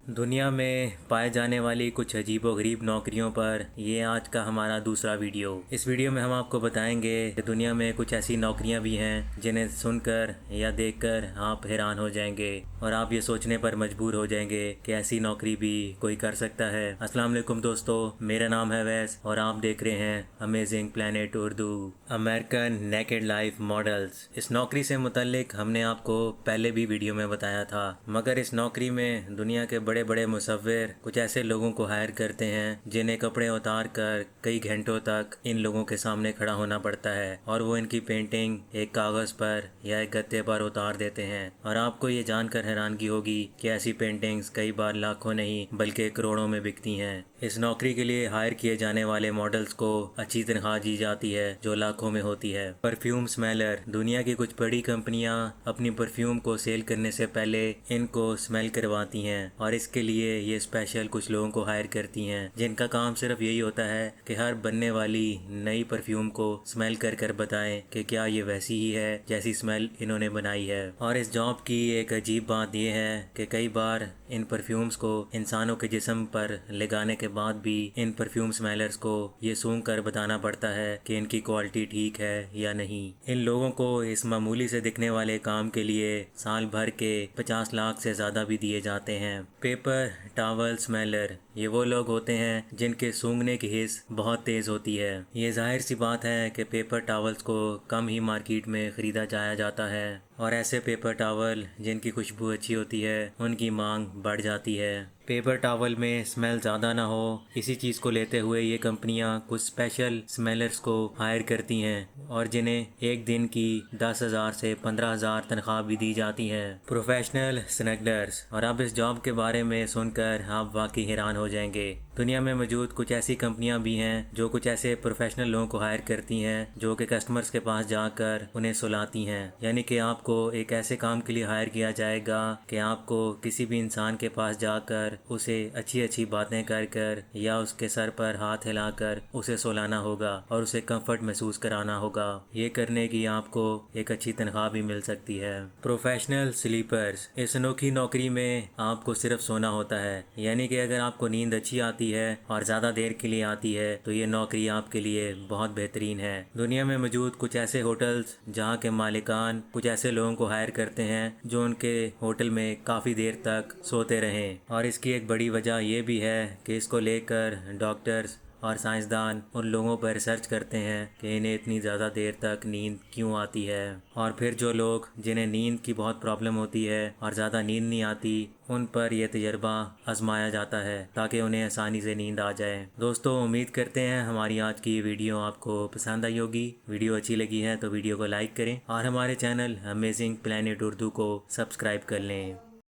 دنیا میں پائے جانے والی کچھ عجیب و غریب نوکریوں پر یہ آج کا ہمارا دوسرا ویڈیو۔ اس ویڈیو میں ہم آپ کو بتائیں گے کہ دنیا میں کچھ ایسی نوکریاں بھی ہیں جنہیں سن کر یا دیکھ کر آپ حیران ہو جائیں گے اور آپ یہ سوچنے پر مجبور ہو جائیں گے کہ ایسی نوکری بھی کوئی کر سکتا ہے۔ السلام علیکم دوستو، میرا نام ہے ویس اور آپ دیکھ رہے ہیں amazing plant Urdu. American naked life models, اس نوکری سے متعلق ہم نے آپ کو پہلے بھی ویڈیو میں بتایا تھا، مگر اس نوکری میں دنیا کے بڑے بڑے مصور کچھ ایسے لوگوں کو ہائر کرتے ہیں جنہیں کپڑے اتار کر کئی گھنٹوں تک ان لوگوں کے سامنے کھڑا ہونا پڑتا ہے اور وہ ان کی پینٹنگ ایک کاغذ پر یا ایک گتے پر اتار دیتے ہیں، اور آپ کو یہ جان کر حیرانگی ہوگی کہ ایسی پینٹنگز کئی بار لاکھوں نہیں بلکہ کروڑوں میں بکتی ہیں۔ اس نوکری کے لیے ہائر کیے جانے والے ماڈلز کو اچھی تنخواہ دی جاتی ہے جو لاکھوں میں ہوتی ہے۔ پرفیوم اسمیلر، دنیا کی کچھ بڑی کمپنیاں اپنی پرفیوم کو سیل کرنے سے پہلے ان کو اسمیل کرواتی ہیں اور اس کے لیے یہ اسپیشل کچھ لوگوں کو ہائر کرتی ہیں جن کا کام صرف یہی ہوتا ہے کہ ہر بننے والی نئی پرفیوم کو اسمیل کر کر بتائیں کہ کیا یہ ویسی ہی ہے جیسی اسمیل انہوں نے بنائی ہے۔ اور اس جاب کی ایک عجیب بات یہ ہے کہ کئی بار ان پرفیومز کو انسانوں کے جسم پر لگانے کے بعد بھی ان پرفیوم اسمیلرز کو یہ سونگھ کر بتانا پڑتا ہے کہ ان کی کوالٹی ٹھیک ہے یا نہیں۔ ان لوگوں کو اس معمولی سے دکھنے والے کام کے لیے سال بھر کے 50 لاکھ سے زیادہ بھی دیے جاتے ہیں۔ پیپر ٹاول اسمیلر، یہ وہ لوگ ہوتے ہیں جن کے سونگھنے کی حس بہت تیز ہوتی ہے۔ یہ ظاہر سی بات ہے کہ پیپر ٹاولز کو کم ہی مارکیٹ میں خریدا جاتا ہے اور ایسے پیپر ٹاول جن کی خوشبو اچھی ہوتی ہے ان کی مانگ بڑھ جاتی ہے۔ پیپر ٹاول میں اسمیل زیادہ نہ ہو، اسی چیز کو لیتے ہوئے یہ کمپنیاں کچھ اسپیشل اسمیلرز کو ہائر کرتی ہیں اور جنہیں ایک دن کی 10,000 سے 15,000 تنخواہ بھی دی جاتی ہے۔ پروفیشنل اسنیگلرز، اور اب اس جاب کے بارے میں سن کر آپ واقعی حیران ہو جائیں گے۔ دنیا میں موجود کچھ ایسی کمپنیاں بھی ہیں جو کچھ ایسے پروفیشنل لوگوں کو ہائر کرتی ہیں جو کہ کسٹمرز کے پاس جا کر انہیں سلاتی ہیں، یعنی کہ آپ کو ایک ایسے کام کے لیے ہائر کیا جائے گا کہ آپ کو کسی بھی انسان کے پاس جا کر اسے اچھی اچھی باتیں کر کر یا اس کے سر پر ہاتھ ہلا کر اسے سلانا ہوگا اور اسے کمفرٹ محسوس کرانا ہوگا۔ یہ کرنے کی آپ کو ایک اچھی تنخواہ بھی مل سکتی ہے۔ پروفیشنل سلیپرز، اس انوکھی نوکری میں آپ کو صرف سونا ہوتا ہے، یعنی کہ اگر آپ کو نیند اچھی آتی ہے اور زیادہ دیر کے لیے آتی ہے تو یہ نوکری آپ کے لیے بہت بہترین ہے۔ دنیا میں موجود کچھ ایسے ہوٹلز جہاں کے مالکان کچھ ایسے لوگوں کو ہائر کرتے ہیں جو ان کے ہوٹل میں کافی دیر تک سوتے رہیں، اور اس کی ایک بڑی وجہ یہ بھی ہے کہ اس کو لے کر ڈاکٹرز اور سائنسدان ان لوگوں پر ریسرچ کرتے ہیں کہ انہیں اتنی زیادہ دیر تک نیند کیوں آتی ہے، اور پھر جو لوگ جنہیں نیند کی بہت پرابلم ہوتی ہے اور زیادہ نیند نہیں آتی ان پر یہ تجربہ آزمایا جاتا ہے تاکہ انہیں آسانی سے نیند آ جائے۔ دوستو، امید کرتے ہیں ہماری آج کی ویڈیو آپ کو پسند آئی ہوگی۔ ویڈیو اچھی لگی ہے تو ویڈیو کو لائک کریں اور ہمارے چینل امیزنگ پلانٹ اردو کو سبسکرائب کر لیں۔